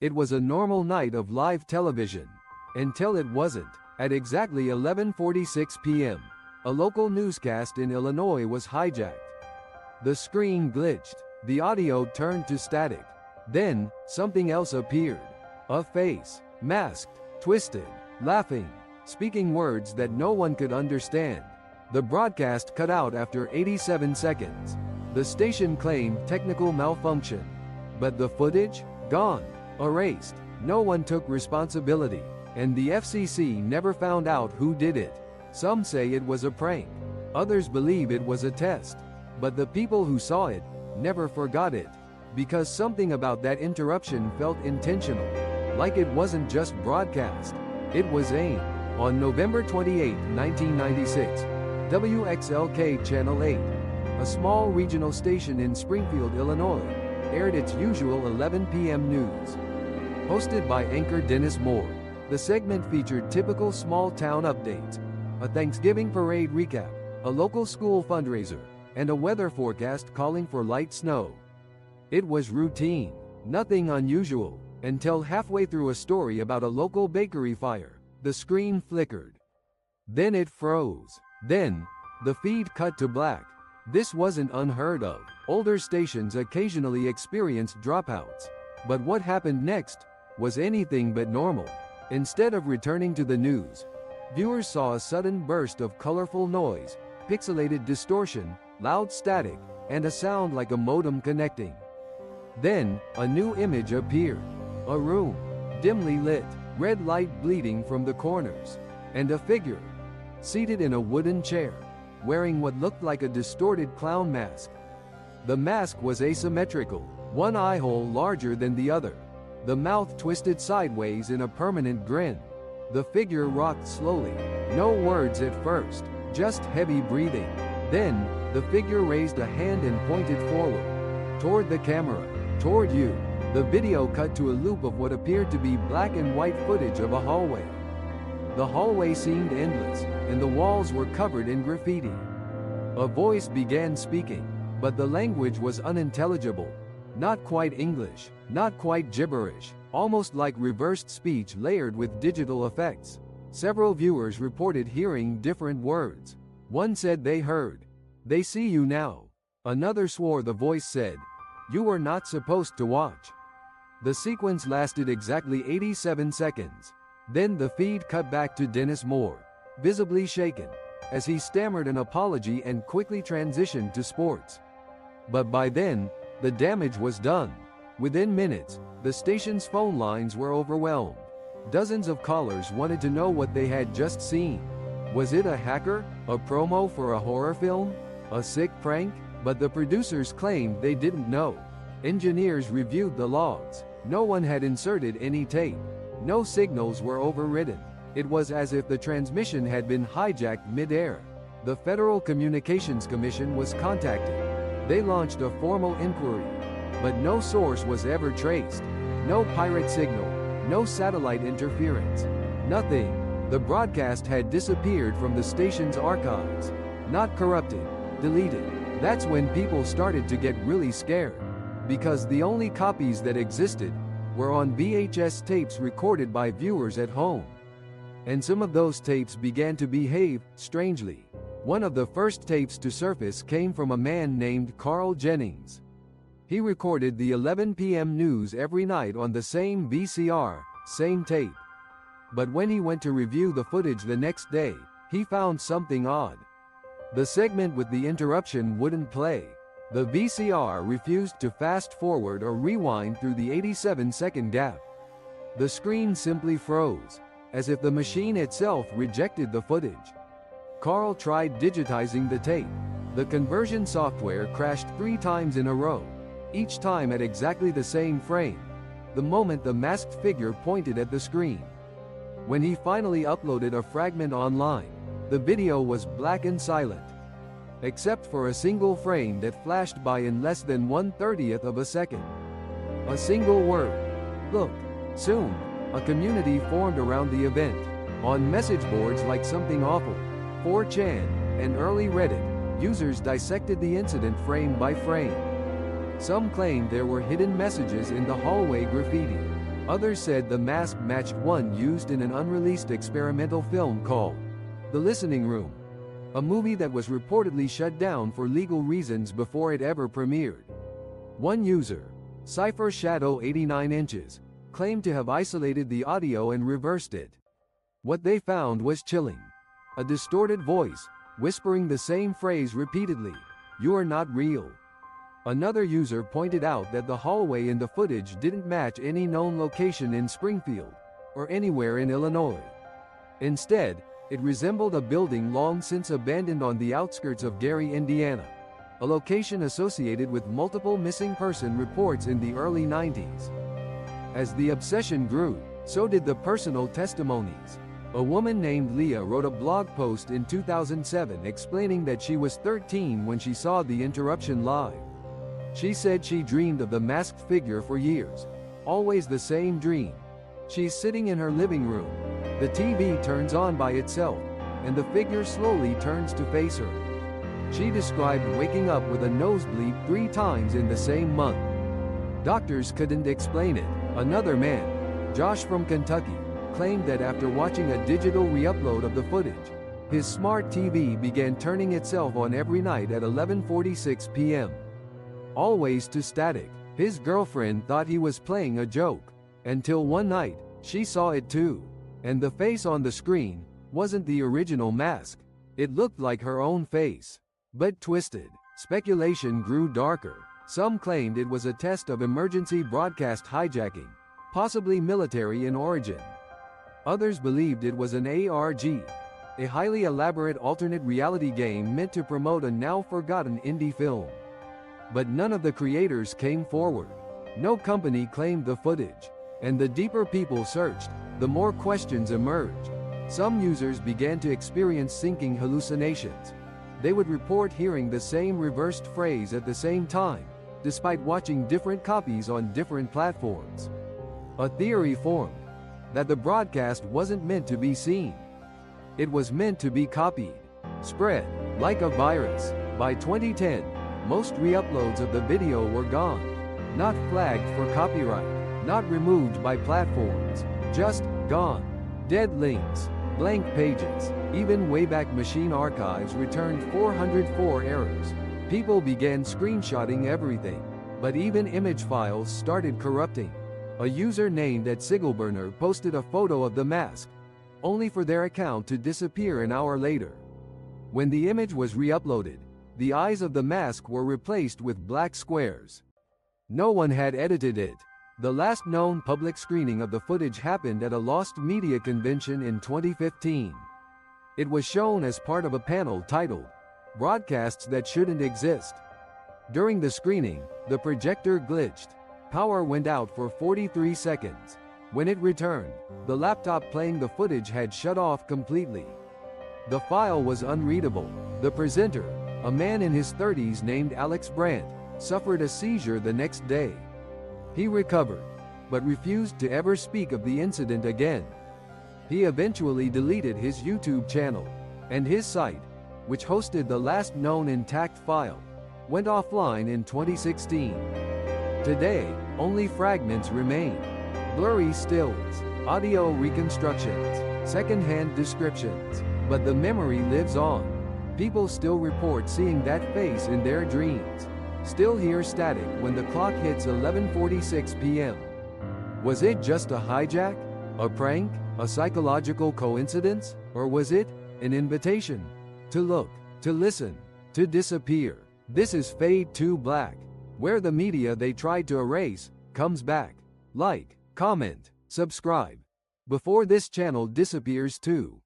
It was a normal night of live television. Until it wasn't. At exactly 11:46 p.m., a local newscast in Illinois was hijacked. The screen glitched. The audio turned to static. Then, something else appeared. A face. Masked. Twisted. Laughing. Speaking words that no one could understand. The broadcast cut out after 87 seconds. The station claimed technical malfunction. But the footage? Gone. Erased. No one took responsibility. And the FCC never found out who did it. Some say it was a prank. Others believe it was a test. But the people who saw it never forgot it. Because something about that interruption felt intentional. Like it wasn't just broadcast. It was aimed. On November 28, 1996, WXLK Channel 8, a small regional station in Springfield, Illinois, aired its usual 11 p.m. news. Hosted by anchor Dennis Moore, the segment featured typical small-town updates, a Thanksgiving parade recap, a local school fundraiser, and a weather forecast calling for light snow. It was routine, nothing unusual, until halfway through a story about a local bakery fire. The screen flickered. Then it froze. Then, the feed cut to black. This wasn't unheard of. Older stations occasionally experienced dropouts. But what happened next was anything but normal. Instead of returning to the news, viewers saw a sudden burst of colorful noise, pixelated distortion, loud static, and a sound like a modem connecting. Then, a new image appeared. A room, dimly lit, red light bleeding from the corners, and a figure, seated in a wooden chair, wearing what looked like a distorted clown mask. The mask was asymmetrical, one eye hole larger than the other, the mouth twisted sideways in a permanent grin. The figure rocked slowly, no words at first, just heavy breathing. Then, the figure raised a hand and pointed forward, toward the camera, toward you. The video cut to a loop of what appeared to be black and white footage of a hallway. The hallway seemed endless, and the walls were covered in graffiti. A voice began speaking, but the language was unintelligible. Not quite English, not quite gibberish, almost like reversed speech layered with digital effects. Several viewers reported hearing different words. One said they heard, "They see you now." Another swore the voice said, "You were not supposed to watch." The sequence lasted exactly 87 seconds. Then the feed cut back to Dennis Moore, visibly shaken, as he stammered an apology and quickly transitioned to sports. But by then, the damage was done. Within minutes, the station's phone lines were overwhelmed. Dozens of callers wanted to know what they had just seen. Was it a hacker, a promo for a horror film, a sick prank? But the producers claimed they didn't know. Engineers reviewed the logs. No one had inserted any tape. No signals were overridden. It was as if the transmission had been hijacked mid-air. The Federal Communications Commission was contacted. They launched a formal inquiry. But no source was ever traced. No pirate signal. No satellite interference. Nothing. The broadcast had disappeared from the station's archives. Not corrupted. Deleted. That's when people started to get really scared. Because the only copies that existed were on VHS tapes recorded by viewers at home. And some of those tapes began to behave strangely. One of the first tapes to surface came from a man named Carl Jennings. He recorded the 11 p.m. news every night on the same VCR, same tape. But when he went to review the footage the next day, he found something odd. The segment with the interruption wouldn't play. The VCR refused to fast forward or rewind through the 87-second gap. The screen simply froze, as if the machine itself rejected the footage. Carl tried digitizing the tape. The conversion software crashed 3 times in a row, each time at exactly the same frame, the moment the masked figure pointed at the screen. When he finally uploaded a fragment online, the video was black and silent, except for a single frame that flashed by in less than 1/30th of a second. A single word. Look. Soon, a community formed around the event. On message boards like Something Awful, 4chan, and early Reddit, users dissected the incident frame by frame. Some claimed there were hidden messages in the hallway graffiti. Others said the mask matched one used in an unreleased experimental film called The Listening Room, a movie that was reportedly shut down for legal reasons before it ever premiered. One user, Cypher Shadow 89 inches, claimed to have isolated the audio and reversed it. What they found was chilling. A distorted voice, whispering the same phrase repeatedly, "You are not real." Another user pointed out that the hallway in the footage didn't match any known location in Springfield, or anywhere in Illinois. Instead, it resembled a building long since abandoned on the outskirts of Gary, Indiana, a location associated with multiple missing person reports in the early 90s. As the obsession grew, so did the personal testimonies. A woman named Leah wrote a blog post in 2007 explaining that she was 13 when she saw the interruption live. She said she dreamed of the masked figure for years. Always the same dream. She's sitting in her living room. The TV turns on by itself, and the figure slowly turns to face her. She described waking up with a nosebleed 3 times in the same month. Doctors couldn't explain it. Another man, Josh from Kentucky, claimed that after watching a digital re-upload of the footage, his smart TV began turning itself on every night at 11:46 p.m. Always to static. His girlfriend thought he was playing a joke, until one night, she saw it too. And the face on the screen wasn't the original mask. It looked like her own face, but twisted. Speculation grew darker. Some claimed it was a test of emergency broadcast hijacking, possibly military in origin. Others believed it was an ARG, a highly elaborate alternate reality game meant to promote a now-forgotten indie film. But none of the creators came forward. No company claimed the footage. And the deeper people searched, the more questions emerged. Some users began to experience syncing hallucinations. They would report hearing the same reversed phrase at the same time, despite watching different copies on different platforms. A theory formed that the broadcast wasn't meant to be seen. It was meant to be copied, spread, like a virus. By 2010, most re-uploads of the video were gone. Not flagged for copyright, not removed by platforms, just gone. Dead links, blank pages, even Wayback Machine archives returned 404 errors. People began screenshotting everything, but even image files started corrupting. A user named @Sigelburner posted a photo of the mask, only for their account to disappear an hour later. When the image was re-uploaded, the eyes of the mask were replaced with black squares. No one had edited it. The last known public screening of the footage happened at a Lost Media convention in 2015. It was shown as part of a panel titled, "Broadcasts That Shouldn't Exist." During the screening, the projector glitched. Power went out for 43 seconds. When it returned, the laptop playing the footage had shut off completely. The file was unreadable. The presenter, a man in his 30s named Alex Brandt, suffered a seizure the next day. He recovered, but refused to ever speak of the incident again. He eventually deleted his YouTube channel, and his site, which hosted the last known intact file, went offline in 2016. Today, only fragments remain. Blurry stills, audio reconstructions, second-hand descriptions. But the memory lives on. People still report seeing that face in their dreams. Still hear static when the clock hits 11:46 p.m. Was it just a hijack? A prank? A psychological coincidence? Or was it an invitation to look, to listen, to disappear? This is Fade to Black, where the media they tried to erase comes back. Like, comment, subscribe, before this channel disappears too.